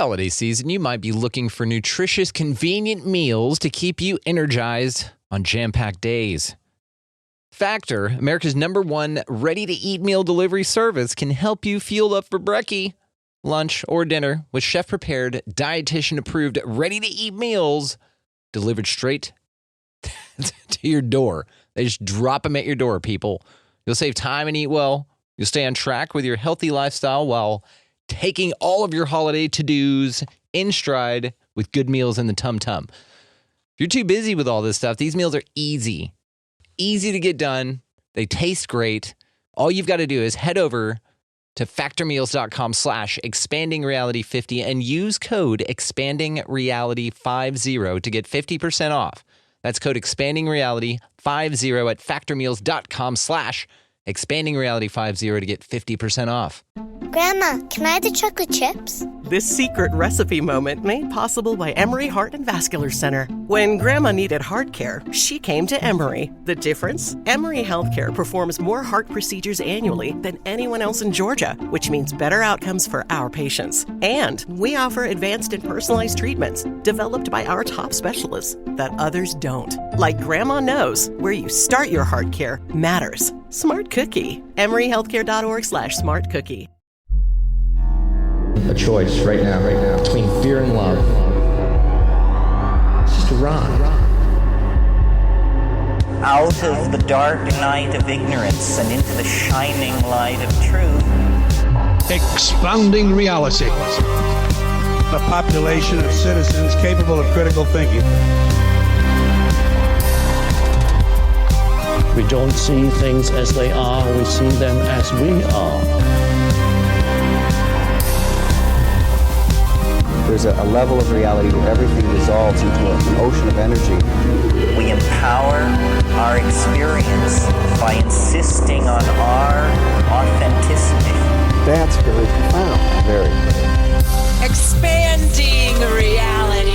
holiday season, you might be looking for nutritious, convenient meals to keep you energized on jam-packed days. Factor, America's #1 ready-to-eat meal delivery service, can help you fuel up for brekkie, lunch, or dinner with chef-prepared, dietitian-approved, ready-to-eat meals delivered straight to your door. They just drop them at your door, people. You'll save time and eat well. You'll stay on track with your healthy lifestyle while taking all of your holiday to-dos in stride with good meals in the tum-tum. If you're too busy with all this stuff, these meals are easy to get done. They taste great. All you've got to do is head over to factormeals.com/expandingreality50 and use code expandingreality50 to get 50% off. That's code expandingreality50 at factormeals.com/expandingreality50 to get 50% off. Grandma, can I have the chocolate chips? This secret recipe moment made possible by Emory Heart and Vascular Center. When Grandma needed heart care, she came to Emory. The difference? Emory Healthcare performs more heart procedures annually than anyone else in Georgia, which means better outcomes for our patients. And we offer advanced and personalized treatments developed by our top specialists that others don't. Like Grandma knows, where you start your heart care matters. Smart Cookie. EmoryHealthcare.org/smartcookie. A choice right now, between fear and love. It's just a rock. Out of the dark night of ignorance and into the shining light of truth. Expanding reality. A population of citizens capable of critical thinking. We don't see things as they are, we see them as we are. There's a level of reality where everything dissolves into an ocean of energy. We empower our experience by insisting on our authenticity. That's very profound. Very. Expanding reality.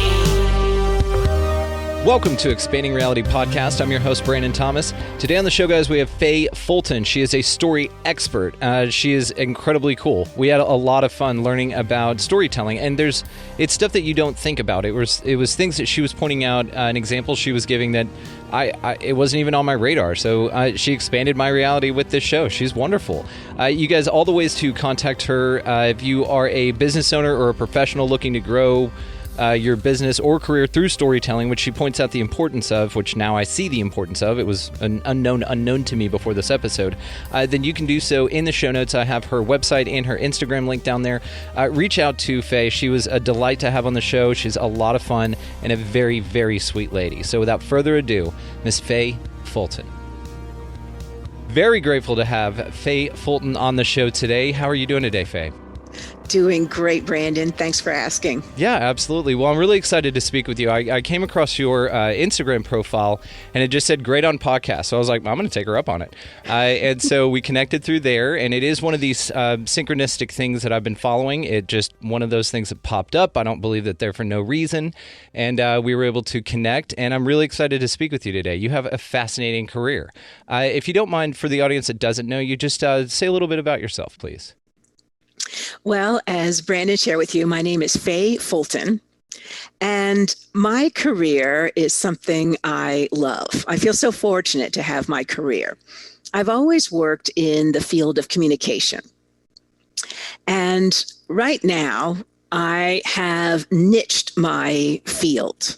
Welcome to Expanding Reality Podcast. I'm your host, Brandon Thomas. Today on the show, guys, we have Faye Fulton. She is a story expert. She is incredibly cool. We had a lot of fun learning about storytelling, and it's stuff that you don't think about. It was things that she was pointing out, an example she was giving that it wasn't even on my radar. So she expanded my reality with this show. She's wonderful. You guys, all the ways to contact her if you are a business owner or a professional looking to grow your business or career through storytelling, which she points out the importance of, which now I see the importance of. It was an unknown to me before this episode. Then you can do so in the show notes. I have her website and her Instagram link down there. Reach out to Faye. She was a delight to have on the show. She's a lot of fun and a very, very sweet lady. So without further ado, Miss Faye Fulton. Very grateful to have Faye Fulton on the show today. How are you doing today, Faye? Doing great, Brandon. Thanks for asking. Yeah, absolutely. Well, I'm really excited to speak with you. I came across your Instagram profile, and it just said great on podcast. So I was like, I'm going to take her up on it. And so we connected through there, and it is one of these synchronistic things that I've been following. It just one of those things that popped up. I don't believe that they're for no reason. And we were able to connect, and I'm really excited to speak with you today. You have a fascinating career. If you don't mind, for the audience that doesn't know you, just say a little bit about yourself, please. Well, as Brandon shared with you, my name is Faye Fulton, and my career is something I love. I feel so fortunate to have my career. I've always worked in the field of communication. And right now, I have niched my field,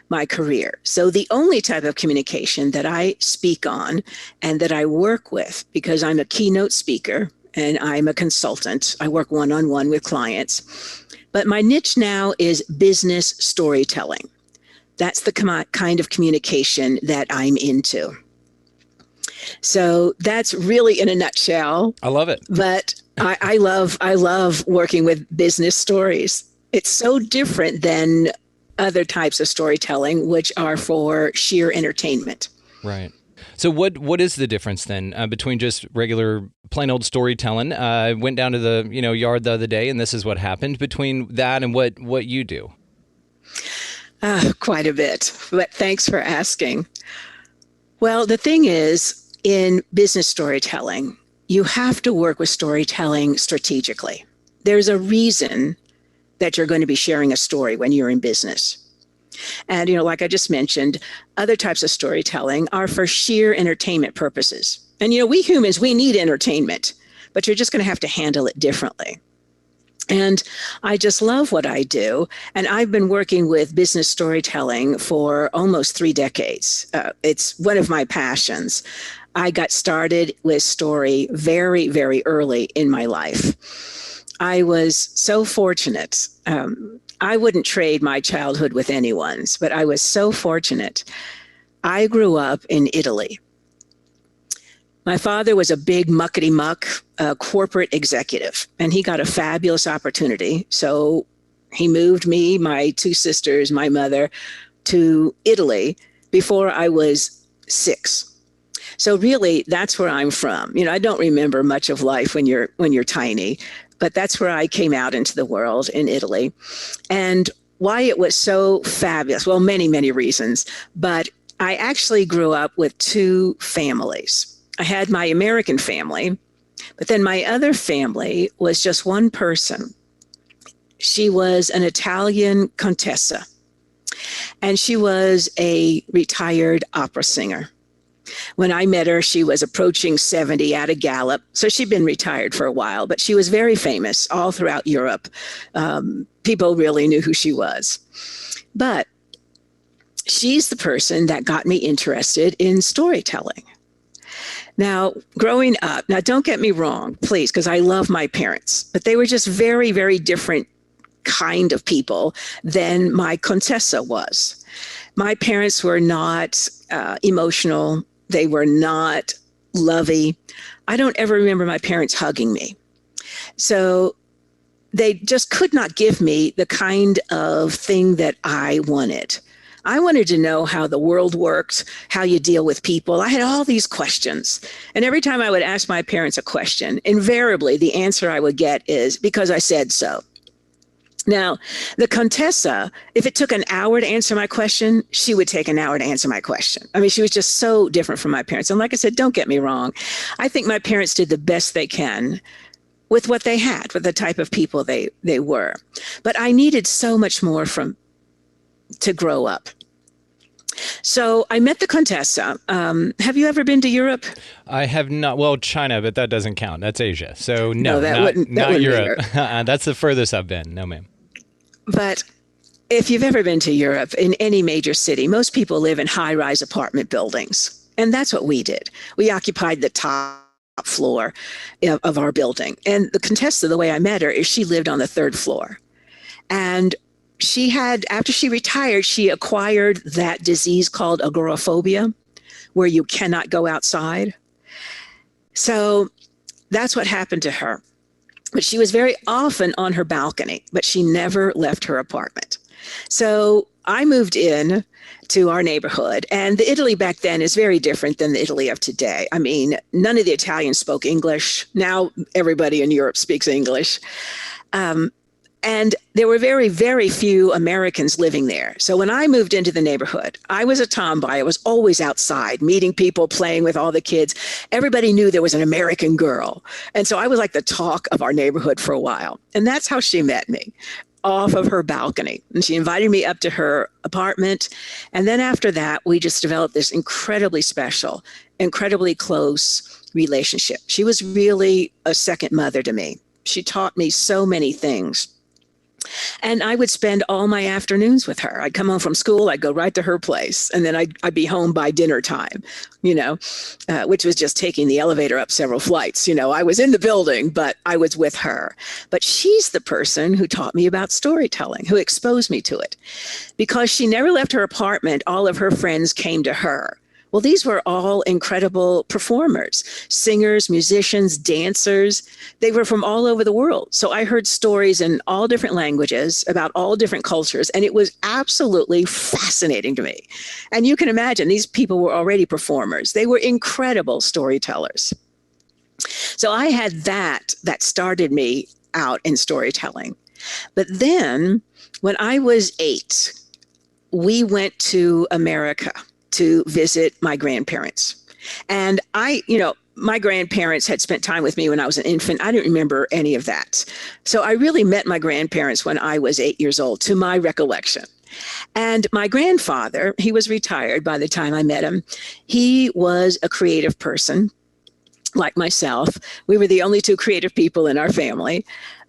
my career. So the only type of communication that I speak on and that I work with, because I'm a keynote speaker, and I'm a consultant. I work one-on-one with clients. But my niche now is business storytelling. That's the kind of communication that I'm into. So that's really in a nutshell. I love it. But I love working with business stories. It's so different than other types of storytelling, which are for sheer entertainment. Right. So what is the difference then between just regular plain old storytelling? I went down to the yard the other day, and this is what happened. Between that and what you do? Quite a bit, but thanks for asking. Well, the thing is, in business storytelling, you have to work with storytelling strategically. There's a reason that you're going to be sharing a story when you're in business. And, like I just mentioned, other types of storytelling are for sheer entertainment purposes. And, we humans, we need entertainment, but you're just going to have to handle it differently. And I just love what I do. And I've been working with business storytelling for almost 3 decades. It's one of my passions. I got started with story very, very early in my life. I was so fortunate. I wouldn't trade my childhood with anyone's, but I was so fortunate. I grew up in Italy. My father was a big muckety-muck corporate executive, and he got a fabulous opportunity. So he moved me, my 2 sisters, my mother, to Italy before I was 6. So really, that's where I'm from. I don't remember much of life when you're tiny, but that's where I came out into the world, in Italy. And why it was so fabulous, well, many, many reasons, but I actually grew up with 2 families. I had my American family, but then my other family was just one person. She was an Italian contessa, and she was a retired opera singer. When I met her, she was approaching 70 at a gallop. So she'd been retired for a while, but she was very famous all throughout Europe. People really knew who she was. But she's the person that got me interested in storytelling. Now, growing up, now don't get me wrong, please, because I love my parents, but they were just very, very different kind of people than my contessa was. My parents were not emotional. They were not lovey. I don't ever remember my parents hugging me. So they just could not give me the kind of thing that I wanted. I wanted to know how the world worked, how you deal with people. I had all these questions. And every time I would ask my parents a question, invariably the answer I would get is, because I said so. Now, the Contessa, if it took an hour to answer my question, she would take an hour to answer my question. I mean, she was just so different from my parents. And like I said, don't get me wrong. I think my parents did the best they can with what they had, with the type of people they were. But I needed so much more to grow up. So I met the Contessa. Have you ever been to Europe? I have not. Well, China, but that doesn't count. That's Asia. So no, that not, wouldn't not Europe. Europe. That's the furthest I've been. No, ma'am. But if you've ever been to Europe, in any major city, most people live in high-rise apartment buildings. And that's what we did. We occupied the top floor of our building. And the Contessa, the way I met her, is she lived on the 3rd floor. And she had, after she retired, she acquired that disease called agoraphobia, where you cannot go outside. So that's what happened to her. But she was very often on her balcony, but she never left her apartment. So I moved in to our neighborhood, and the Italy back then is very different than the Italy of today. I mean, none of the Italians spoke English. Now everybody in Europe speaks English. And there were very, very few Americans living there. So when I moved into the neighborhood, I was a tomboy. I was always outside, meeting people, playing with all the kids. Everybody knew there was an American girl. And so I was like the talk of our neighborhood for a while. And that's how she met me, off of her balcony. And she invited me up to her apartment. And then after that, we just developed this incredibly special, incredibly close relationship. She was really a second mother to me. She taught me so many things. And I would spend all my afternoons with her. I'd come home from school, I'd go right to her place, and then I'd be home by dinner time, which was just taking the elevator up several flights. I was in the building, but I was with her. But she's the person who taught me about storytelling, who exposed me to it. Because she never left her apartment, all of her friends came to her. Well, these were all incredible performers, singers, musicians, dancers. They were from all over the world. So I heard stories in all different languages about all different cultures, and it was absolutely fascinating to me. And you can imagine these people were already performers. They were incredible storytellers. So I had that started me out in storytelling. But then when I was 8, we went to America to visit my grandparents. And my grandparents had spent time with me when I was an infant. I didn't remember any of that. So I really met my grandparents when I was 8 years old, to my recollection. And my grandfather, he was retired by the time I met him. He was a creative person like myself. We were the only two creative people in our family.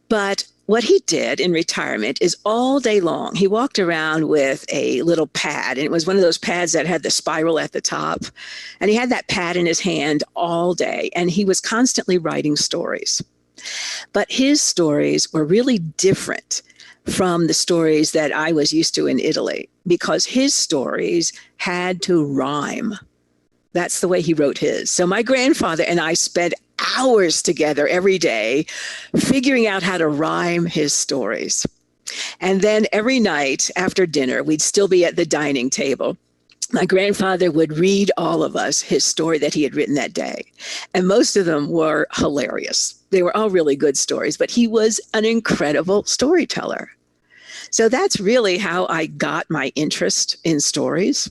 But what he did in retirement is all day long, he walked around with a little pad, and it was one of those pads that had the spiral at the top. And he had that pad in his hand all day, and he was constantly writing stories. But his stories were really different from the stories that I was used to in Italy, because his stories had to rhyme. That's the way he wrote his. So my grandfather and I spent hours together every day figuring out how to rhyme his stories. And then every night after dinner, we'd still be at the dining table. My grandfather would read all of us his story that he had written that day. And most of them were hilarious. They were all really good stories, but he was an incredible storyteller. So that's really how I got my interest in stories.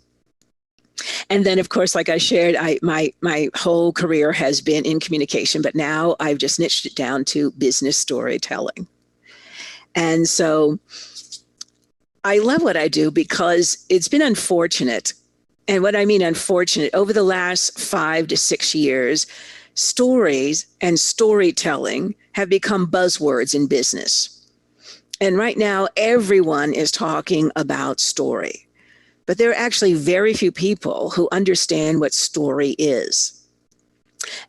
And then, of course, like I shared, my whole career has been in communication, but now I've just niched it down to business storytelling. And so I love what I do because it's been unfortunate. And what I mean unfortunate, over the last 5 to 6 years, stories and storytelling have become buzzwords in business. And right now, everyone is talking about story. But there are actually very few people who understand what story is,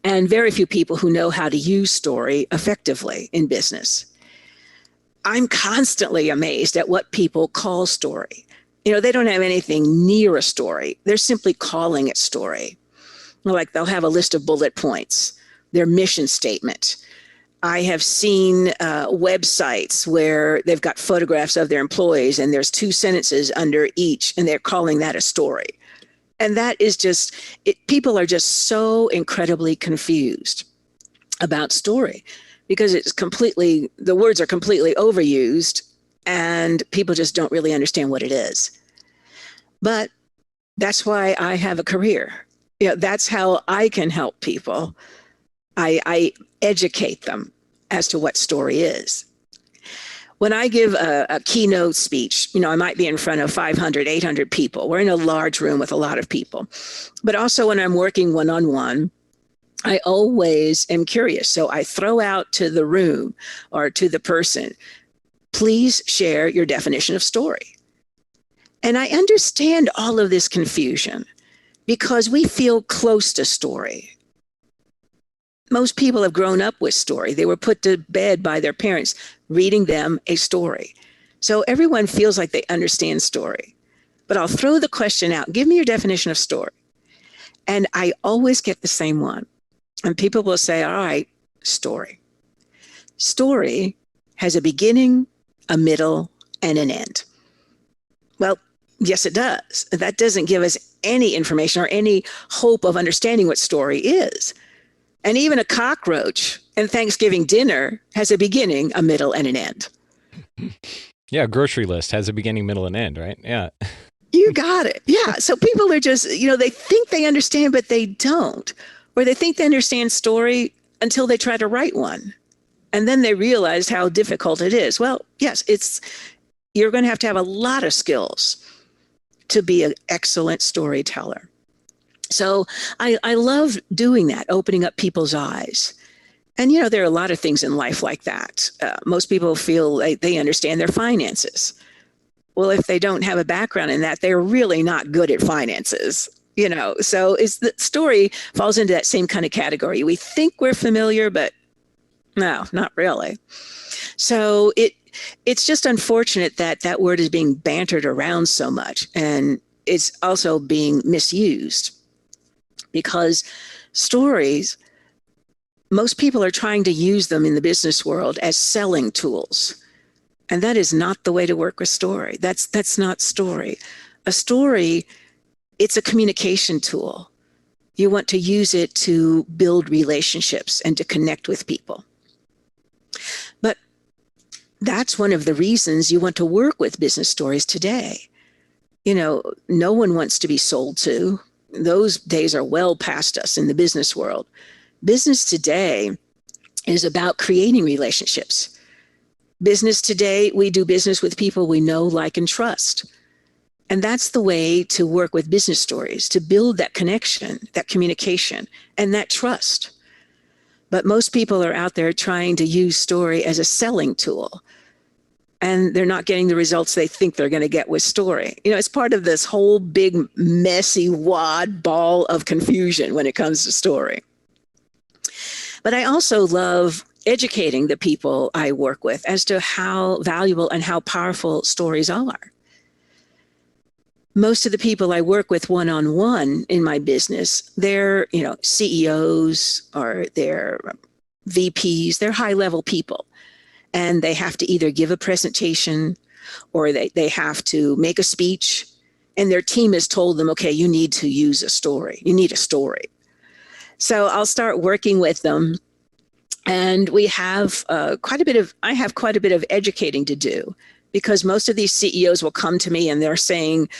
and very few people who know how to use story effectively in business. I'm constantly amazed at what people call story. They don't have anything near a story. They're simply calling it story. Like they'll have a list of bullet points, their mission statement. I have seen websites where they've got photographs of their employees and there's 2 sentences under each, and they're calling that a story. And that is just, people are just so incredibly confused about story because the words are completely overused and people just don't really understand what it is. But that's why I have a career. That's how I can help people. I educate them as to what story is. When I give a keynote speech, I might be in front of 500, 800 people. We're in a large room with a lot of people. But also when I'm working one-on-one, I always am curious. So I throw out to the room or to the person, please share your definition of story. And I understand all of this confusion because we feel close to story. Most people have grown up with story. They were put to bed by their parents, reading them a story. So everyone feels like they understand story. But I'll throw the question out, give me your definition of story. And I always get the same one. And people will say, all right, story. Story has a beginning, a middle, and an end. Well, yes, it does. That doesn't give us any information or any hope of understanding what story is. And even a cockroach and Thanksgiving dinner has a beginning, a middle, and an end. Yeah, grocery list has a beginning, middle, and end, right? Yeah. You got it. Yeah. So people are just, they think they understand, but they don't. Or they think they understand story until they try to write one. And then they realize how difficult it is. Well, yes, you're going to have a lot of skills to be an excellent storyteller. So I love doing that, opening up people's eyes. And, there are a lot of things in life like that. Most people feel like they understand their finances. Well, if they don't have a background in that, they're really not good at finances, So the story falls into that same kind of category. We think we're familiar, but no, not really. So it's just unfortunate that that word is being bantered around so much. And it's also being misused. Because stories, most people are trying to use them in the business world as selling tools. And that is not the way to work with story. That's not story. A story, it's a communication tool. You want to use it to build relationships and to connect with people. But that's one of the reasons you want to work with business stories today. No one wants to be sold to. Those days are well past us in the business world. Business today is about creating relationships. Business today, we do business with people we know, like, and trust. And that's the way to work with business stories, to build that connection, that communication, and that trust. But most people are out there trying to use story as a selling tool, and they're not getting the results they think they're going to get with story. It's part of this whole big, messy, wad ball of confusion when it comes to story. But I also love educating the people I work with as to how valuable and how powerful stories are. Most of the people I work with one-on-one in my business, they're, CEOs or they're VPs, they're high-level people. And they have to either give a presentation or they have to make a speech, and their team has told them, okay, you need to use a story. You need a story. So I'll start working with them, and we have I have quite a bit of educating to do, because most of these CEOs will come to me and they're saying,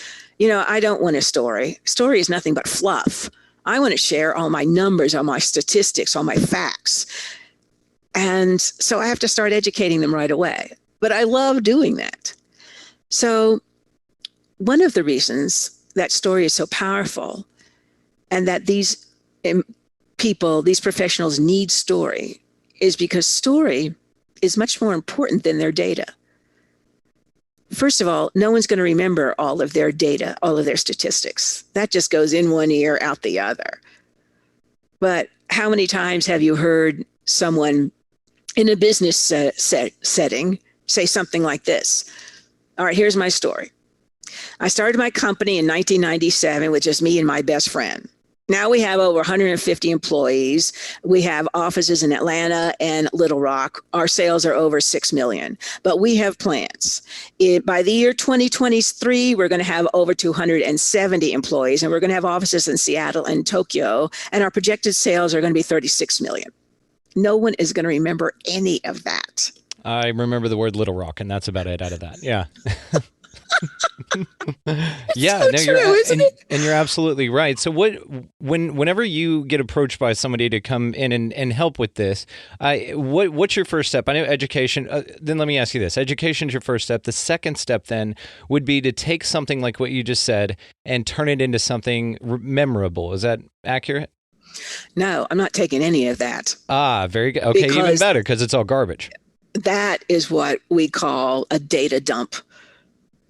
I don't want a story. Story is nothing but fluff. I want to share all my numbers, all my statistics, all my facts. And so I have to start educating them right away. But I love doing that. So one of the reasons that story is so powerful, and that these people, these professionals need story, is because story is much more important than their data. First of all, no one's going to remember all of their data, all of their statistics. That just goes in one ear, out the other. But how many times have you heard someone in a business setting say something like this? All right, here's my story. I started my company in 1997 with just me and my best friend. Now we have over 150 employees. We have offices in Atlanta and Little Rock. Our sales are over 6 million, but we have plans. By the year 2023, we're going to have over 270 employees, and we're going to have offices in Seattle and Tokyo, and our projected sales are going to be 36 million. No one is going to remember any of that. I remember the word Little Rock, and that's about it out of that. Yeah. Yeah, so true, isn't it? And you're absolutely right. So whenever you get approached by somebody to come in and help with this, what's your first step? I know education. Then let me ask you this. Education is your first step. The second step then would be to take something like what you just said and turn it into something memorable. Is that accurate? No, I'm not taking any of that. Ah, very good. Okay, even better, because it's all garbage. That is what we call a data dump.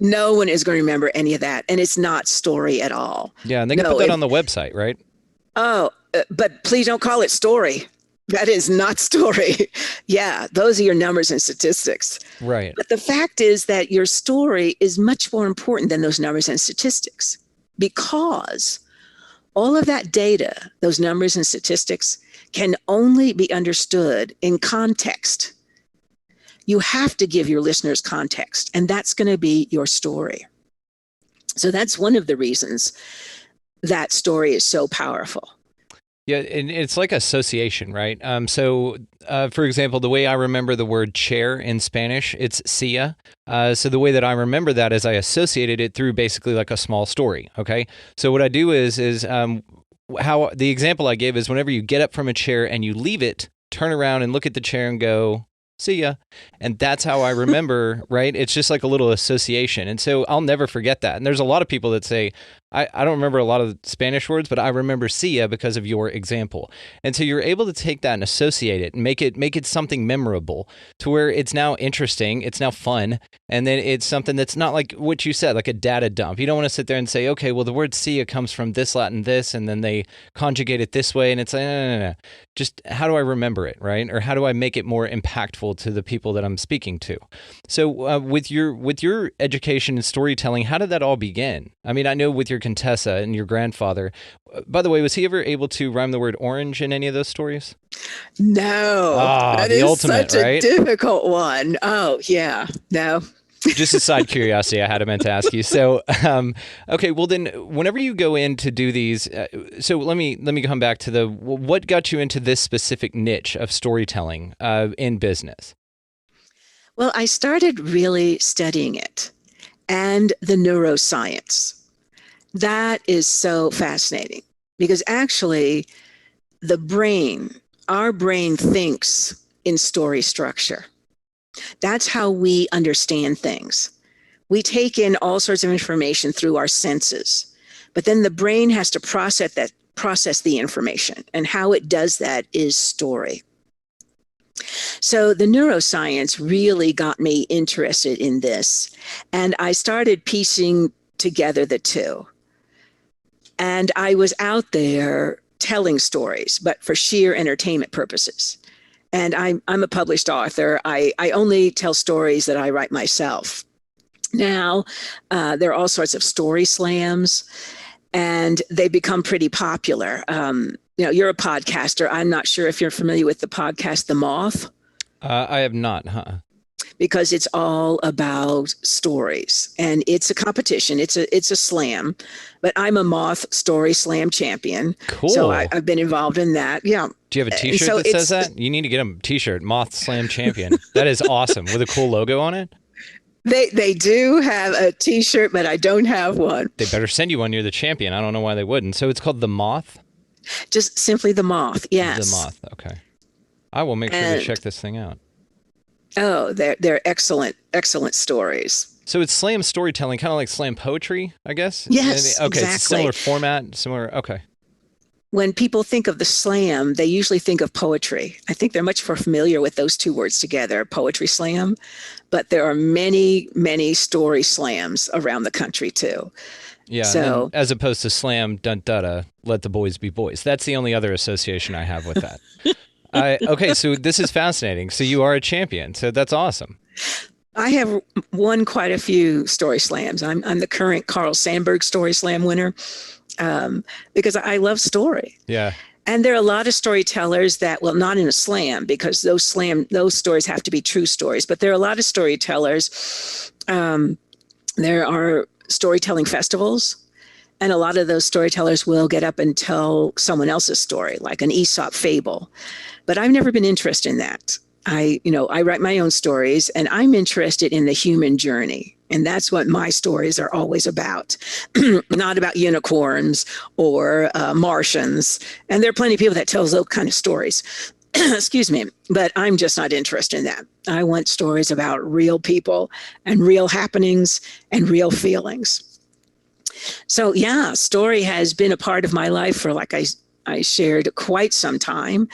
No one is going to remember any of that, and it's not story at all. Yeah, and they can put that on the website, right? Oh, but please don't call it story. That is not story. Yeah, those are your numbers and statistics. Right. But the fact is that your story is much more important than those numbers and statistics, because all of that data, those numbers and statistics, can only be understood in context. You have to give your listeners context, and that's going to be your story. So that's one of the reasons that story is so powerful. Yeah, and it's like association, right? For example, the way I remember the word chair in Spanish, it's silla. So the way that I remember that is I associated it through basically like a small story, okay? So what I do is how the example I gave is whenever you get up from a chair and you leave it, turn around and look at the chair and go, see ya. And that's how I remember, right? It's just like a little association. And so I'll never forget that. And there's a lot of people that say, I don't remember a lot of Spanish words, but I remember see ya because of your example. And so you're able to take that and associate it and make it something memorable to where it's now interesting, it's now fun, and then it's something that's not like what you said, like a data dump. You don't want to sit there and say, okay, well, the word see ya comes from this Latin this, and then they conjugate it this way, and it's like, no. Just how do I remember it, right? Or how do I make it more impactful to the people that I'm speaking to? So with your education and storytelling, how did that all begin? I mean, I know with your Contessa and your grandfather. By the way, was he ever able to rhyme the word orange in any of those stories? No. That the is ultimate, such right? a difficult one. Oh, yeah. No. Just a side curiosity I had meant to ask you. So, okay, well then, whenever you go in to do these, so let me come back to what got you into this specific niche of storytelling in business? Well, I started really studying it and the neuroscience. That is so fascinating because actually the brain our brain thinks in story structure. That's how we understand things. We take in all sorts of information through our senses, but then the brain has to process the information, and how it does that is story. So the neuroscience really got me interested in this, and I started piecing together the two. And I was out there telling stories, but for sheer entertainment purposes. And I'm a published author. I only tell stories that I write myself. Now, there are all sorts of story slams, and they become pretty popular. You're a podcaster. I'm not sure if you're familiar with the podcast, The Moth. I have not, Because it's all about stories, and it's a competition. It's a slam, but I'm a Moth Story Slam champion. Cool. So I've been involved in that. Yeah. Do you have a T-shirt that says that? You need to get a T-shirt, Moth Slam Champion. That is awesome, with a cool logo on it. They do have a T-shirt, but I don't have one. They better send you one. You're the champion. I don't know why they wouldn't. So it's called The Moth? Just simply The Moth, yes. The Moth, okay. I will make sure to check this thing out. Oh, they're excellent stories. So it's slam storytelling, kind of like slam poetry, I guess? Yes, okay, exactly. It's similar format, okay. When people think of the slam, they usually think of poetry. I think they're much more familiar with those two words together, poetry slam. But there are many, many story slams around the country too. Yeah, so as opposed to slam, dun-da-da, let the boys be boys. That's the only other association I have with that. Okay, so this is fascinating. So you are a champion. So that's awesome. I have won quite a few story slams. I'm the current Carl Sandburg Story Slam winner because I love story. Yeah. And there are a lot of storytellers that, well, not in a slam, because those stories have to be true stories. But there are a lot of storytellers. There are storytelling festivals. And a lot of those storytellers will get up and tell someone else's story, like an Aesop fable. But I've never been interested in that. I write my own stories, and I'm interested in the human journey. And that's what my stories are always about, not about unicorns or Martians. And there are plenty of people that tell those kind of stories. Excuse me, but I'm just not interested in that. I want stories about real people and real happenings and real feelings. So yeah, story has been a part of my life for, like I shared, quite some time.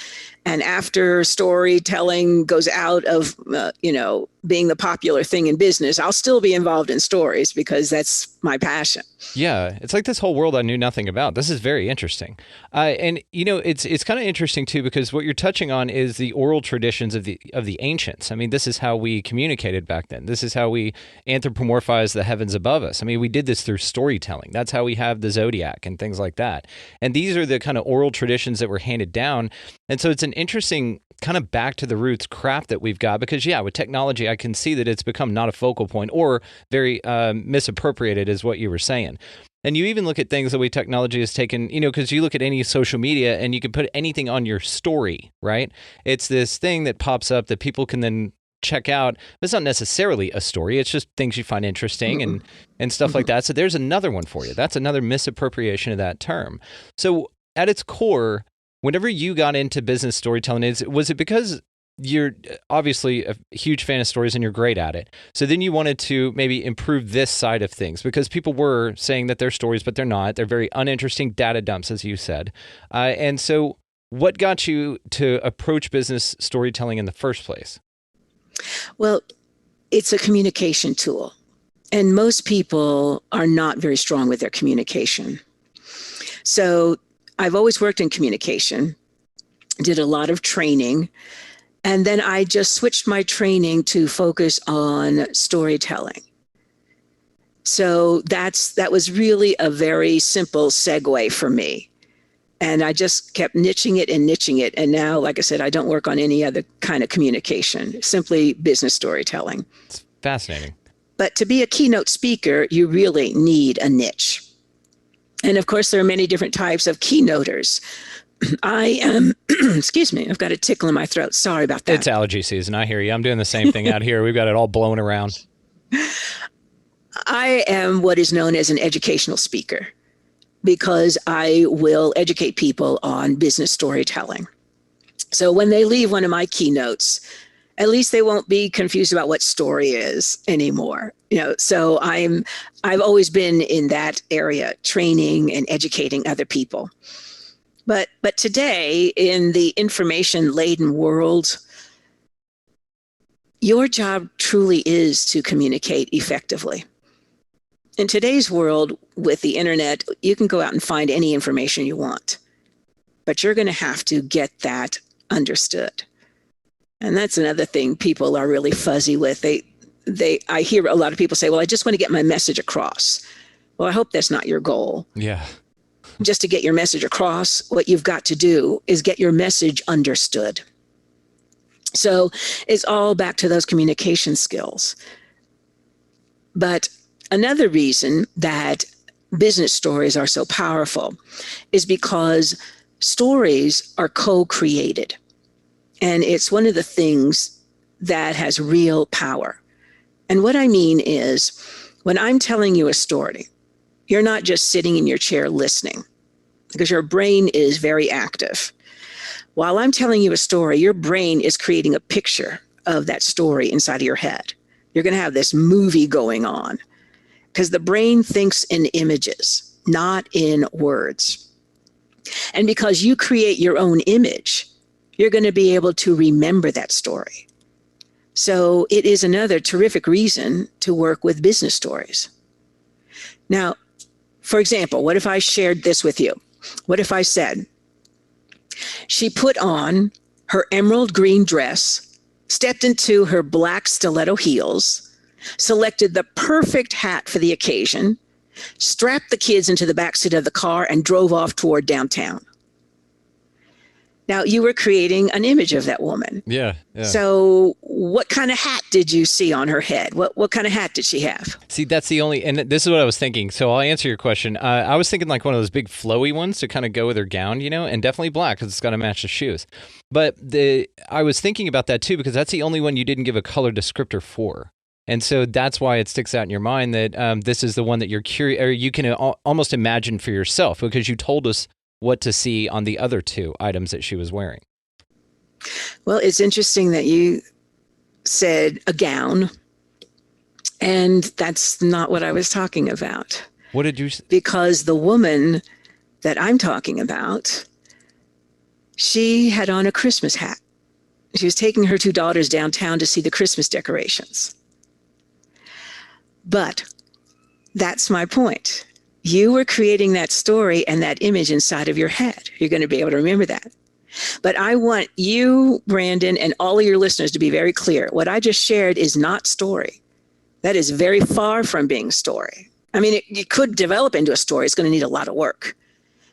And after storytelling goes out of, being the popular thing in business, I'll still be involved in stories because that's my passion. Yeah, it's like this whole world I knew nothing about. This is very interesting. And it's kind of interesting too, because what you're touching on is the oral traditions of the ancients. I mean, this is how we communicated back then. This is how we anthropomorphized the heavens above us. I mean, we did this through storytelling. That's how we have the zodiac and things like that. And these are the kind of oral traditions that were handed down. And so it's an interesting kind of back to the roots crap that we've got, because with technology, I can see that it's become not a focal point, or very misappropriated, is what you were saying. And you even look at things the way technology has taken, because you look at any social media and you can put anything on your story, right? It's this thing that pops up that people can then check out. It's not necessarily a story. It's just things you find interesting and stuff like that. So there's another one for you. That's another misappropriation of that term. So at its core, whenever you got into business storytelling, was it because you're obviously a huge fan of stories and you're great at it, so then you wanted to maybe improve this side of things, because people were saying that they're stories, but they're not. They're very uninteresting data dumps, as you said. And so what got you to approach business storytelling in the first place? Well, it's a communication tool, and most people are not very strong with their communication. So I've always worked in communication, did a lot of training, and then I just switched my training to focus on storytelling. So that was really a very simple segue for me. And I just kept niching it. And now, like I said, I don't work on any other kind of communication, simply business storytelling. It's fascinating. But to be a keynote speaker, you really need a niche. And of course, there are many different types of keynoters. I am, excuse me, I've got a tickle in my throat. Sorry about that. It's allergy season. I hear you. I'm doing the same thing out here. We've got it all blowing around. I am what is known as an educational speaker, because I will educate people on business storytelling. So when they leave one of my keynotes, at least they won't be confused about what story is anymore. So I've always been in that area, training and educating other people. But today, in the information-laden world, your job truly is to communicate effectively. In today's world, with the internet, you can go out and find any information you want, but you're going to have to get that understood. And that's another thing people are really fuzzy with. I hear a lot of people say, well, I just want to get my message across. Well, I hope that's not your goal. Yeah. Just to get your message across, what you've got to do is get your message understood. So it's all back to those communication skills. But another reason that business stories are so powerful is because stories are co-created. And it's one of the things that has real power. And what I mean is, when I'm telling you a story, you're not just sitting in your chair listening, because your brain is very active. While I'm telling you a story, your brain is creating a picture of that story inside of your head. You're going to have this movie going on, because the brain thinks in images, not in words. And because you create your own image, you're going to be able to remember that story. So it is another terrific reason to work with business stories. Now, for example, what if I shared this with you? What if I said, she put on her emerald green dress, stepped into her black stiletto heels, selected the perfect hat for the occasion, strapped the kids into the backseat of the car, and drove off toward downtown. Now, you were creating an image of that woman. Yeah. So what kind of hat did you see on her head? What kind of hat did she have? See, that's the only, and this is what I was thinking. So I'll answer your question. I was thinking like one of those big flowy ones to kind of go with her gown, and definitely black because it's got to match the shoes. But I was thinking about that too, because that's the only one you didn't give a color descriptor for. And so that's why it sticks out in your mind that this is the one that you're curious, or you can almost imagine for yourself, because you told us what to see on the other two items that she was wearing. Well, it's interesting that you said a gown, and that's not what I was talking about. What did you say? Because the woman that I'm talking about, she had on a Christmas hat. She was taking her two daughters downtown to see the Christmas decorations. But that's my point. You were creating that story and that image inside of your head. You're going to be able to remember that. But I want you, Brandon, and all of your listeners to be very clear. What I just shared is not story. That is very far from being story. I mean, it could develop into a story. It's going to need a lot of work.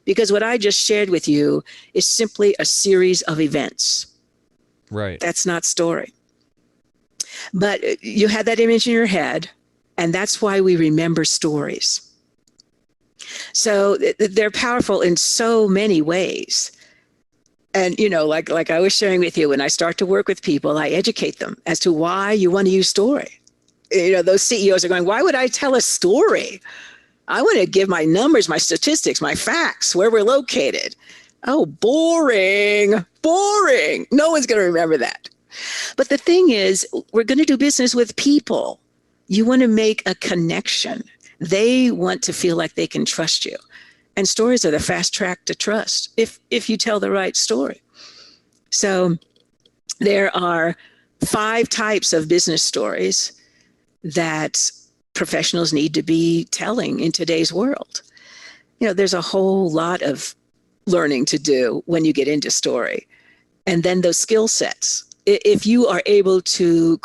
Because what I just shared with you is simply a series of events. Right. That's not story. But you had that image in your head, and that's why we remember stories. So they're powerful in so many ways. And, like I was sharing with you, when I start to work with people, I educate them as to why you want to use story. Those CEOs are going, why would I tell a story? I want to give my numbers, my statistics, my facts, where we're located. Oh, boring. No one's going to remember that. But the thing is, we're going to do business with people. You want to make a connection. They want to feel like they can trust you. And stories are the fast track to trust if you tell the right story. So there are 5 types of business stories that professionals need to be telling in today's world. There's a whole lot of learning to do when you get into story. And then those skill sets. If you are able to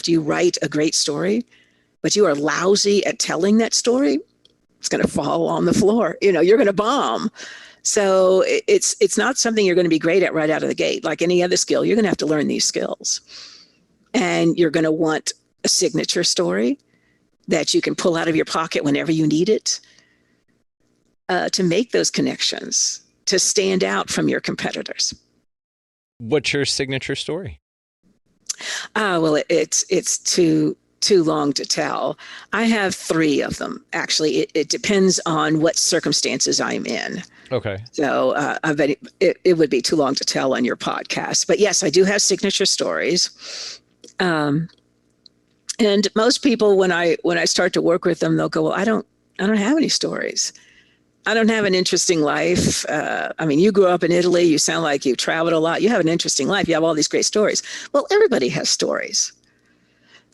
you write a great story, but you are lousy at telling that story, it's going to fall on the floor. You're going to bomb. So it's not something you're going to be great at right out of the gate. Like any other skill, you're going to have to learn these skills. And you're going to want a signature story that you can pull out of your pocket whenever you need it to make those connections, to stand out from your competitors. What's your signature story? Well, it's to too long to tell. I have 3 of them. Actually, it depends on what circumstances I'm in. Okay. So I bet it would be too long to tell on your podcast. But yes, I do have signature stories. And most people, when I start to work with them, they'll go, well, I don't have any stories. I don't have an interesting life. I mean, you grew up in Italy. You sound like you've traveled a lot. You have an interesting life. You have all these great stories. Well, everybody has stories.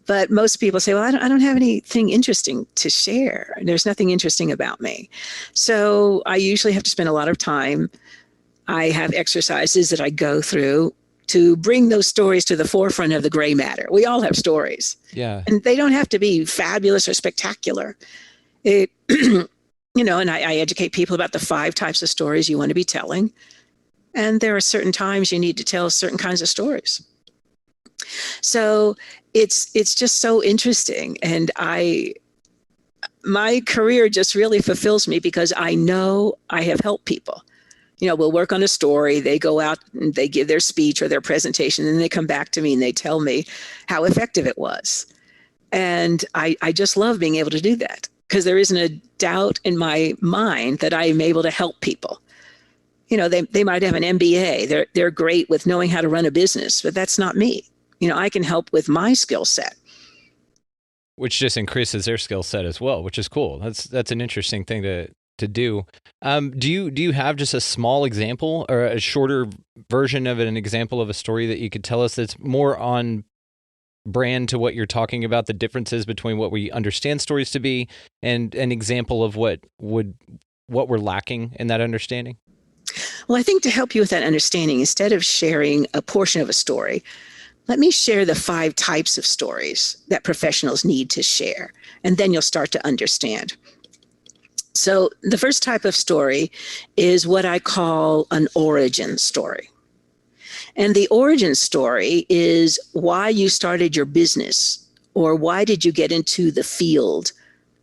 But most people say, well, I don't have anything interesting to share. There's nothing interesting about me. So I usually have to spend a lot of time. I have exercises that I go through to bring those stories to the forefront of the gray matter. We all have stories. Yeah. And they don't have to be fabulous or spectacular. And I educate people about the 5 types of stories you want to be telling. And there are certain times you need to tell certain kinds of stories. So it's just so interesting. And my career just really fulfills me because I know I have helped people. We'll work on a story. They go out and they give their speech or their presentation, and they come back to me and they tell me how effective it was. And I just love being able to do that because there isn't a doubt in my mind that I am able to help people. They might have an MBA. They're great with knowing how to run a business, but that's not me. I can help with my skill set. Which just increases their skill set as well, which is cool. That's an interesting thing to do. Do you have just a small example or a shorter version of an example of a story that you could tell us that's more on brand to what you're talking about, the differences between what we understand stories to be and an example of what we're lacking in that understanding? Well, I think to help you with that understanding, instead of sharing a portion of a story, let me share the 5 types of stories that professionals need to share, and then you'll start to understand. So the first type of story is what I call an origin story. And the origin story is why you started your business, or why did you get into the field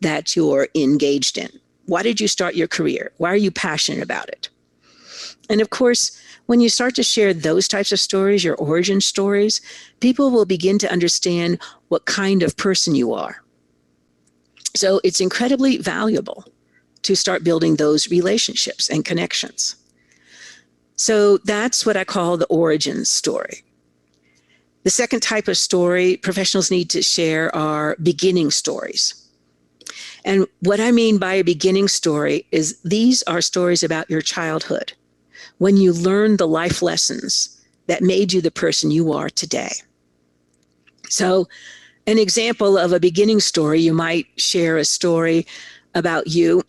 that you're engaged in? Why did you start your career? Why are you passionate about it? And of course, when you start to share those types of stories, your origin stories, people will begin to understand what kind of person you are. So it's incredibly valuable to start building those relationships and connections. So that's what I call the origin story. The second type of story professionals need to share are beginning stories. And what I mean by a beginning story is these are stories about your childhood, when you learned the life lessons that made you the person you are today. So an example of a beginning story, you might share a story about you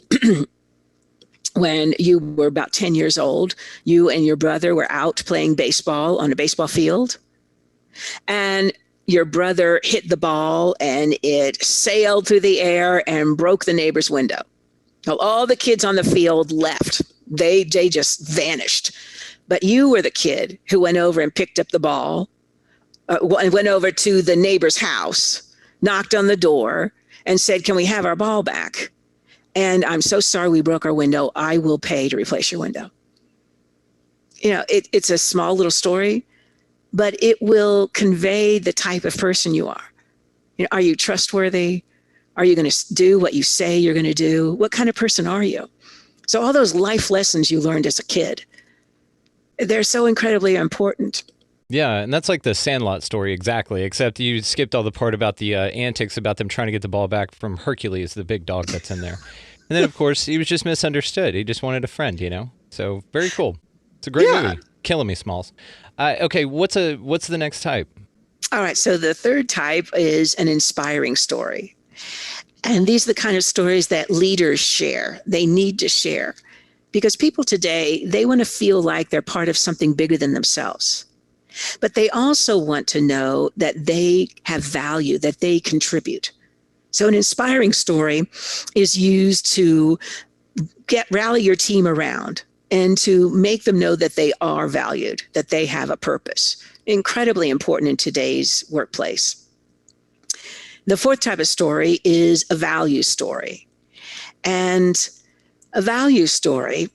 when you were about 10 years old. You and your brother were out playing baseball on a baseball field, and your brother hit the ball and it sailed through the air and broke the neighbor's window. Well, all the kids on the field left. They just vanished. But you were the kid who went over and picked up the ball, went over to the neighbor's house, knocked on the door, and said, "Can we have our ball back? And I'm so sorry we broke our window. I will pay to replace your window." It's a small little story, but it will convey the type of person you are. Are you trustworthy? Are you going to do what you say you're going to do? What kind of person are you? So all those life lessons you learned as a kid, they're so incredibly important. Yeah, and that's like the Sandlot story exactly, except you skipped all the part about the antics about them trying to get the ball back from Hercules, the big dog that's in there. And then, of course, he was just misunderstood. He just wanted a friend, So very cool. It's a great movie. Killing me, Smalls. Okay, what's the next type? All right, so the third type is an inspiring story. And these are the kind of stories that leaders share. They need to share because people today, they want to feel like they're part of something bigger than themselves. But they also want to know that they have value, that they contribute. So an inspiring story is used to rally your team around and to make them know that they are valued, that they have a purpose. Incredibly important in today's workplace. The fourth type of story is a value story. And a value story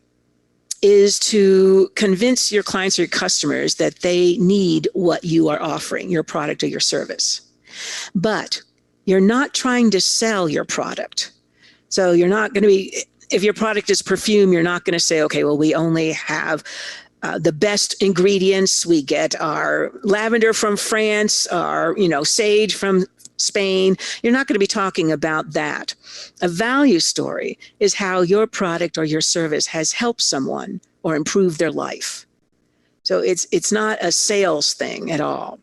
is to convince your clients or your customers that they need what you are offering, your product or your service. But You're not trying to sell your product. So you're not going to be, if your product is perfume, you're not going to say, okay, well, we only have the best ingredients. We get our lavender from France, our, sage from Spain. You're not going to be talking about that. A value story is how your product or your service has helped someone or improved their life. So it's not a sales thing at all.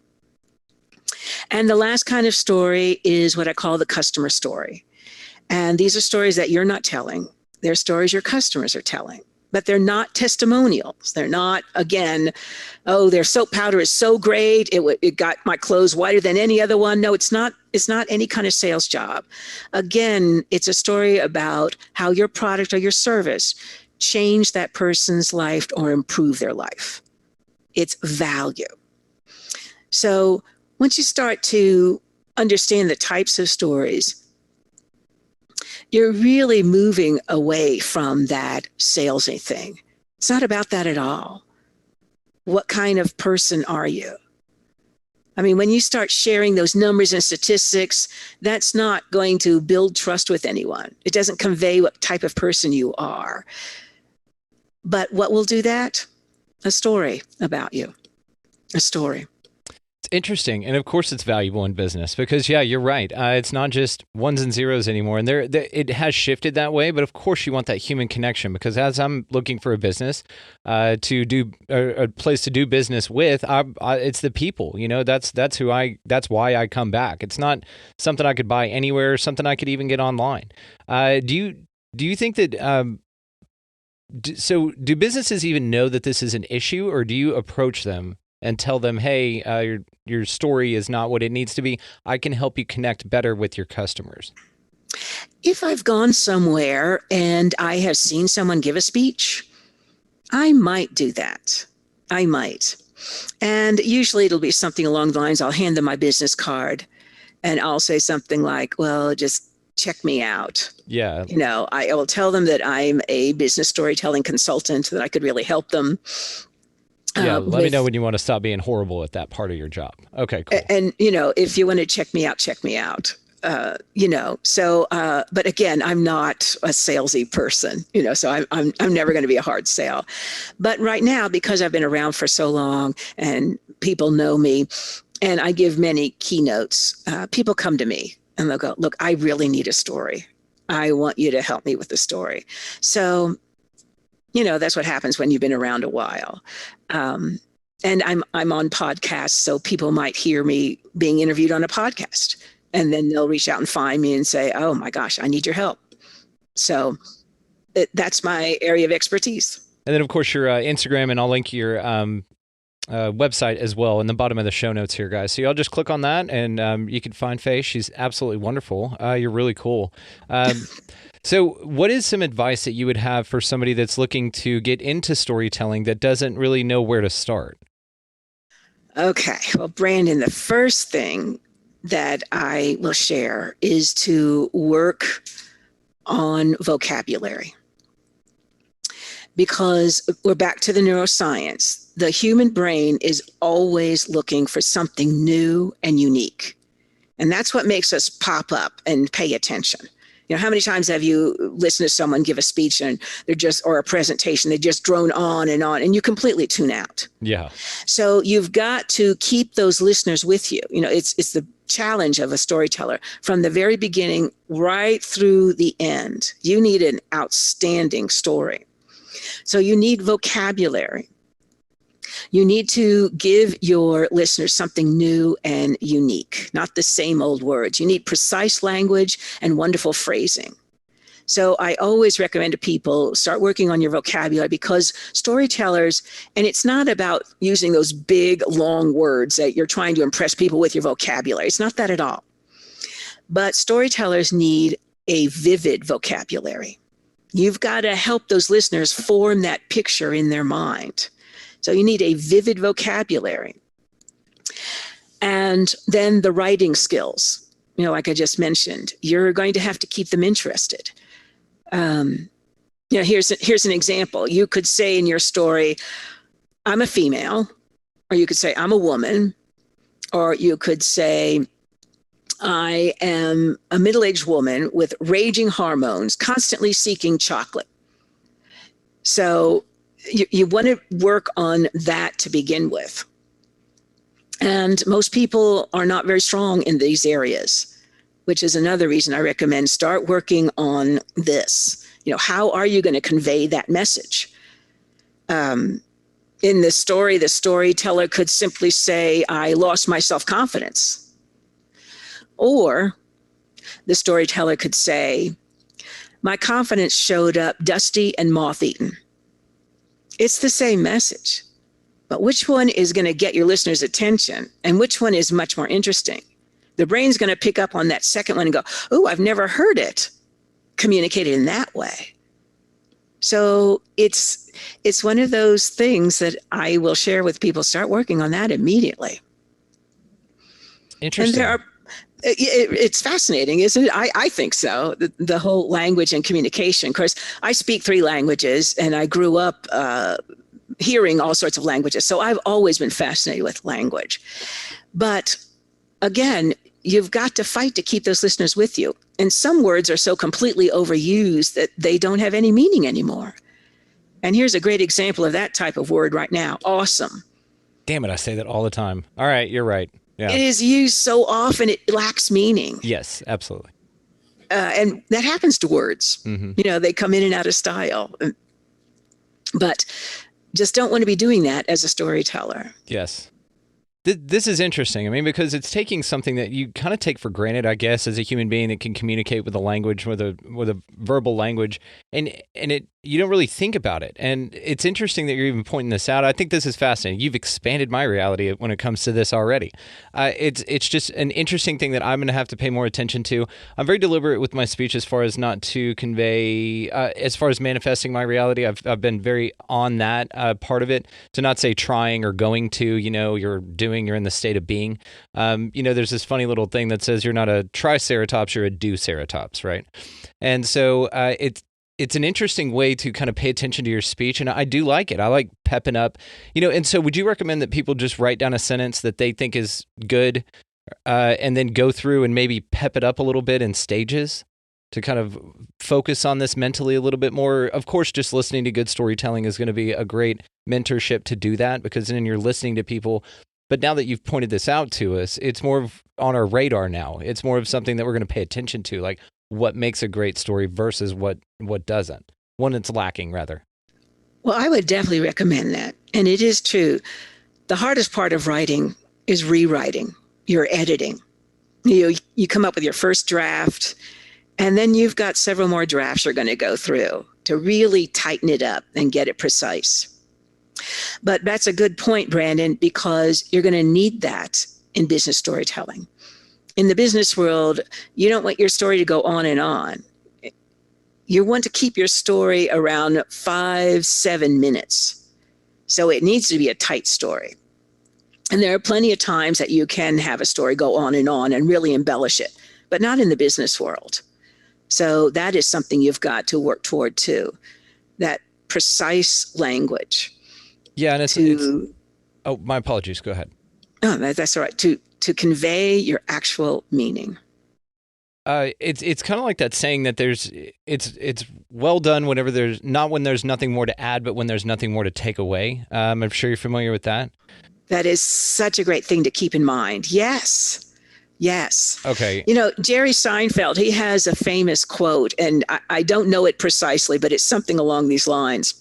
And the last kind of story is what I call the customer story. And these are stories that you're not telling. They're stories your customers are telling, but they're not testimonials. They're not, again, oh, their soap powder is so great. It got my clothes whiter than any other one. No, it's not any kind of sales job. Again, it's a story about how your product or your service changed that person's life or improved their life. It's value. So once you start to understand the types of stories, you're really moving away from that salesy thing. It's not about that at all. What kind of person are you? I mean, when you start sharing those numbers and statistics, that's not going to build trust with anyone. It doesn't convey what type of person you are. But what will do that? A story about you. A story. It's interesting. And of course it's valuable in business because, yeah, you're right. It's not just ones and zeros anymore. And it has shifted that way. But of course you want that human connection because as I'm looking for a business to do a place to do business with, it's the people, that's why I come back. It's not something I could buy anywhere, something I could even get online. Do you think that, so do businesses even know that this is an issue or do you approach them and tell them, hey, your story is not what it needs to be. I can help you connect better with your customers. If I've gone somewhere and I have seen someone give a speech, I might do that. I might. And usually it'll be something along the lines, I'll hand them my business card and I'll say something like, well, just check me out. Yeah. I will tell them that I'm a business storytelling consultant, that I could really help them. Yeah, let me know when you want to stop being horrible at that part of your job. Okay, cool. And, if you want to check me out, check me out. So, but again, I'm not a salesy person, so I'm never going to be a hard sale. But right now, because I've been around for so long and people know me and I give many keynotes, people come to me and they'll go, look, I really need a story. I want you to help me with the story. So, that's what happens when you've been around a while. And I'm on podcasts, so people might hear me being interviewed on a podcast, and then they'll reach out and find me and say, oh my gosh, I need your help. So that's my area of expertise. And then of course your Instagram, and I'll link your website as well in the bottom of the show notes here, guys. So y'all just click on that and you can find Faye. She's absolutely wonderful. You're really cool. So what is some advice that you would have for somebody that's looking to get into storytelling that doesn't really know where to start? Okay. Well, Brandon, the first thing that I will share is to work on vocabulary. Because we're back to the neuroscience. The human brain is always looking for something new and unique. And that's what makes us pop up and pay attention. How many times have you listened to someone give a speech and or a presentation, they just drone on and you completely tune out. Yeah. So you've got to keep those listeners with you. It's the challenge of a storyteller from the very beginning right through the end. You need an outstanding story. So you need vocabulary. You need to give your listeners something new and unique, not the same old words. You need precise language and wonderful phrasing. So I always recommend to people start working on your vocabulary because storytellers, and it's not about using those big, long words that you're trying to impress people with your vocabulary. It's not that at all. But storytellers need a vivid vocabulary. You've got to help those listeners form that picture in their mind. So you need a vivid vocabulary. And then the writing skills, like I just mentioned, you're going to have to keep them interested. Here's an example. You could say in your story, I'm a female, or you could say, I'm a woman, or you could say, I am a middle-aged woman with raging hormones, constantly seeking chocolate. So you want to work on that to begin with. And most people are not very strong in these areas, which is another reason I recommend start working on this. How are you going to convey that message? In this story, the storyteller could simply say, I lost my self-confidence. Or the storyteller could say, my confidence showed up dusty and moth-eaten. It's the same message, but which one is going to get your listeners' attention and which one is much more interesting? The brain's going to pick up on that second one and go, oh, I've never heard it communicated in that way. So it's one of those things that I will share with people. Start working on that immediately. Interesting. And it's fascinating, isn't it? I think so. The whole language and communication. Of course, I speak 3 languages, and I grew up hearing all sorts of languages. So I've always been fascinated with language. But again, you've got to fight to keep those listeners with you. And some words are so completely overused that they don't have any meaning anymore. And here's a great example of that type of word right now. Awesome. Damn it, I say that all the time. All right, you're right. Yeah. It is used so often it lacks meaning. Yes, absolutely. And that happens to words. Mm-hmm. They come in and out of style. But just don't want to be doing that as a storyteller. Yes. This is interesting. I mean, because it's taking something that you kind of take for granted, I guess, as a human being that can communicate with a language, with a verbal language, and you don't really think about it. And it's interesting that you're even pointing this out. I think this is fascinating. You've expanded my reality when it comes to this already. It's just an interesting thing that I'm going to have to pay more attention to. I'm very deliberate with my speech as far as not to convey, as far as manifesting my reality. I've been very on that part of it, to not say trying or going to, you're in the state of being. There's this funny little thing that says you're not a triceratops, you're a do-ceratops, right? And so it's an interesting way to kind of pay attention to your speech, and I do like it. I like pepping up, and so would you recommend that people just write down a sentence that they think is good and then go through and maybe pep it up a little bit in stages to kind of focus on this mentally a little bit more? Of course, just listening to good storytelling is going to be a great mentorship to do that, because then you're listening to people. But now that you've pointed this out to us, it's more of on our radar now. It's more of something that we're going to pay attention to, like what makes a great story versus what doesn't. One that's lacking, rather. Well, I would definitely recommend that. And it is true. The hardest part of writing is rewriting, your editing. You come up with your first draft, and then you've got several more drafts you're going to go through to really tighten it up and get it precise. But that's a good point, Brandon, because you're going to need that in business storytelling. In the business world, you don't want your story to go on and on. You want to keep your story around 5-7 minutes. So it needs to be a tight story. And there are plenty of times that you can have a story go on and really embellish it, but not in the business world. So that is something you've got to work toward too, that precise language. Yeah, and oh, my apologies. Go ahead. Oh, that's all right. To convey your actual meaning. It's kind of like that saying that it's well done whenever when there's nothing more to add, but when there's nothing more to take away. I'm sure you're familiar with that. That is such a great thing to keep in mind. Yes. Okay. Jerry Seinfeld, he has a famous quote, and I don't know it precisely, but it's something along these lines.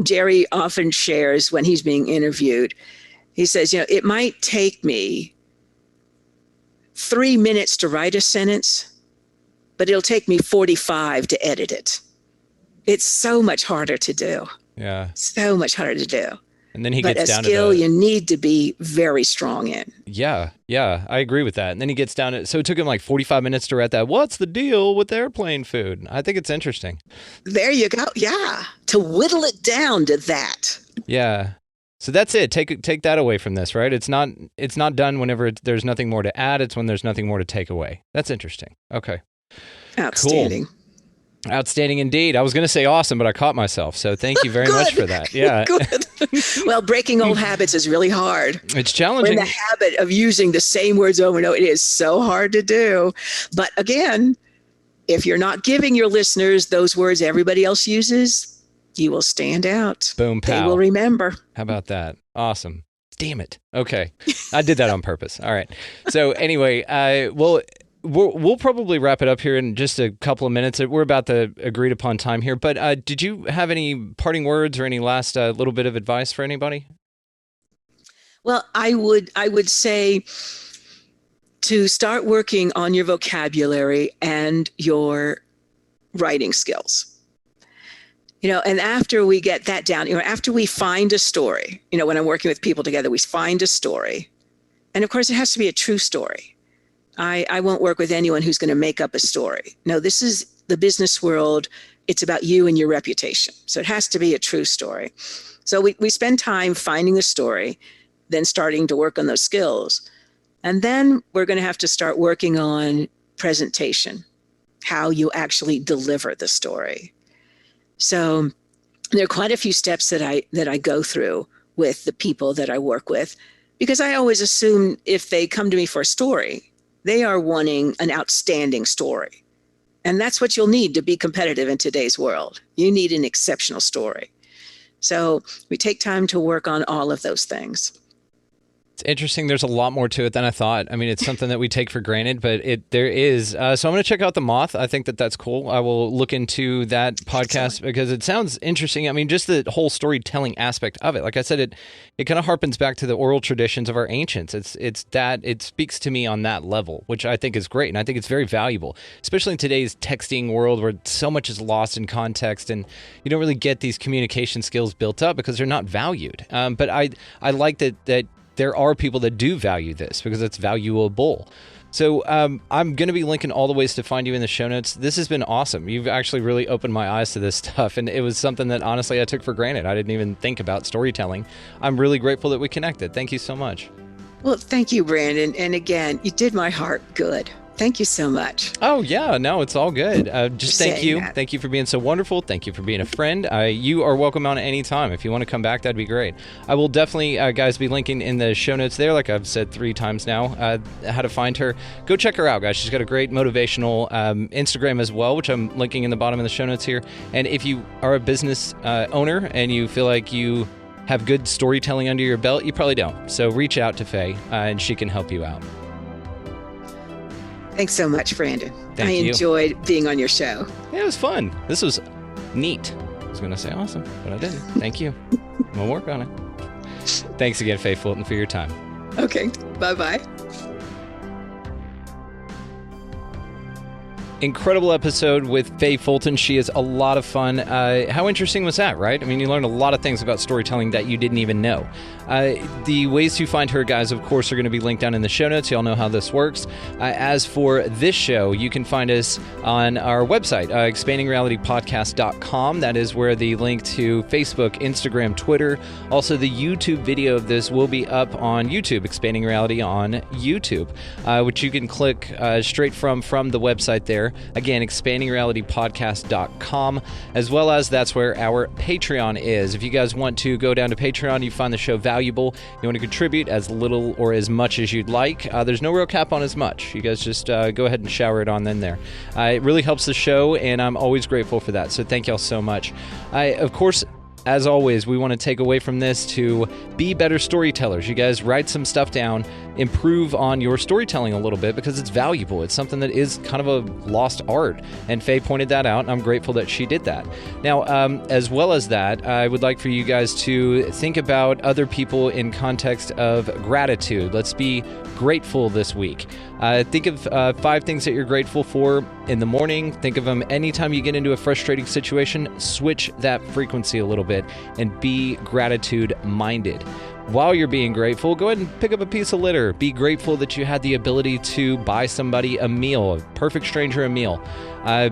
Jerry often shares when he's being interviewed, he says, it might take me 3 minutes to write a sentence, but it'll take me 45 to edit it. It's so much harder to do. Yeah. So much harder to do. And then he gets down to a skill you need to be very strong in. Yeah, I agree with that. And then he gets down to, so it took him like 45 minutes to write that. What's the deal with airplane food? I think it's interesting. There you go. Yeah, to whittle it down to that. Yeah. So that's it. Take that away from this, right? It's not done whenever there's nothing more to add. It's when there's nothing more to take away. That's interesting. Okay. Outstanding. Cool. Outstanding indeed. I was going to say awesome, but I caught myself. So thank you very much for that. Yeah. Good. Well, breaking old habits is really hard. It's We're challenging. in the habit of using the same words over and over. It is so hard to do. But again, if you're not giving your listeners those words everybody else uses, you will stand out. Boom, pow. They will remember. How about that? Awesome. Damn it. Okay. I did that on purpose. All right. So anyway, we'll probably wrap it up here in just a couple of minutes. We're about the agreed upon time here. But did you have any parting words or any last little bit of advice for anybody? Well, I would say to start working on your vocabulary and your writing skills. And after we get that down, after we find a story, when I'm working with people together, we find a story. And of course, it has to be a true story. I won't work with anyone who's going to make up a story. No, this is the business world. It's about you and your reputation. So it has to be a true story. So we spend time finding the story, then starting to work on those skills. And then we're going to have to start working on presentation, how you actually deliver the story. So there are quite a few steps that I go through with the people that I work with, because I always assume if they come to me for a story, they are wanting an outstanding story. And that's what you'll need to be competitive in today's world. You need an exceptional story. So we take time to work on all of those things. It's interesting. There's a lot more to it than I thought. I mean, it's something that we take for granted, but there is. So I'm going to check out The Moth. I think that's cool. I will look into that podcast because it sounds interesting. I mean, just the whole storytelling aspect of it. Like I said, it kind of harpens back to the oral traditions of our ancients. It speaks to me on that level, which I think is great. And I think it's very valuable, especially in today's texting world where so much is lost in context and you don't really get these communication skills built up because they're not valued. But I like that there are people that do value this because it's valuable. So I'm going to be linking all the ways to find you in the show notes. This has been awesome. You've actually really opened my eyes to this stuff, and it was something that honestly I took for granted. I didn't even think about storytelling. I'm really grateful that we connected. Thank you so much. Well, thank you, Brandon. And again, you did my heart good. Thank you so much. Oh, yeah. No, it's all good. Just thank you. That. Thank you for being so wonderful. Thank you for being a friend. You are welcome on any time. If you want to come back, that'd be great. I will definitely, guys, be linking in the show notes there, like I've said 3 times now, how to find her. Go check her out, guys. She's got a great motivational Instagram as well, which I'm linking in the bottom of the show notes here. And if you are a business owner and you feel like you have good storytelling under your belt, you probably don't. So reach out to Faye, and she can help you out. Thanks so much, Brandon. Thank you. Enjoyed being on your show. Yeah, it was fun. This was neat. I was going to say awesome, but I didn't. Thank you. We'll work on it. Thanks again, Faye Fulton, for your time. Okay. Bye-bye. Incredible episode with Faye Fulton. She is a lot of fun. How interesting was that, right? I mean, you learned a lot of things about storytelling that you didn't even know. The ways to find her, guys, of course, are going to be linked down in the show notes. You all know how this works. As for this show, you can find us on our website, expandingrealitypodcast.com. That is where the link to Facebook, Instagram, Twitter, also the YouTube video of this will be up on YouTube, Expanding Reality on YouTube, which you can click straight from the website there. Again, expandingrealitypodcast.com, as well as that's where our Patreon is. If you guys want to go down to Patreon, you find the show valuable, you want to contribute as little or as much as you'd like. There's no real cap on as much. You guys just go ahead and shower it on in there. It really helps the show, and I'm always grateful for that. So thank y'all so much. Of course, as always, we want to take away from this to be better storytellers. You guys write some stuff down, improve on your storytelling a little bit because it's valuable. It's something that is kind of a lost art. And Faye pointed that out, and I'm grateful that she did that. Now, as well as that, I would like for you guys to think about other people in context of gratitude. Let's be grateful this week. Think of 5 things that you're grateful for in the morning. Think of them anytime you get into a frustrating situation. Switch that frequency a little bit and be gratitude minded. While you're being grateful, go ahead and pick up a piece of litter. Be grateful that you had the ability to buy somebody a meal, a perfect stranger a meal.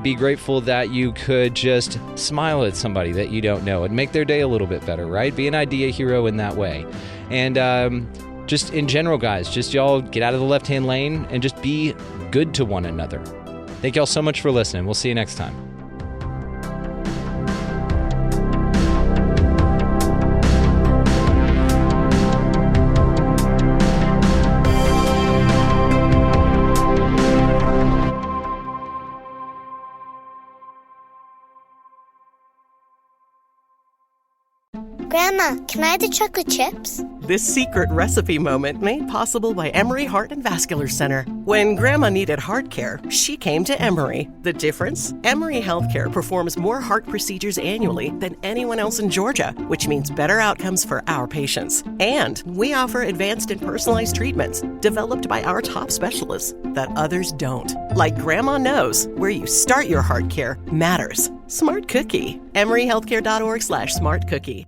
Be grateful that you could just smile at somebody that you don't know and make their day a little bit better, right? Be an idea hero in that way. And just in general, guys, just y'all get out of the left-hand lane and just be good to one another. Thank y'all so much for listening. We'll see you next time. Grandma, can I have the chocolate chips? This secret recipe moment made possible by Emory Heart and Vascular Center. When Grandma needed heart care, she came to Emory. The difference? Emory Healthcare performs more heart procedures annually than anyone else in Georgia, which means better outcomes for our patients. And we offer advanced and personalized treatments developed by our top specialists that others don't. Like Grandma knows, where you start your heart care matters. Smart Cookie. EmoryHealthcare.org/smartcookie.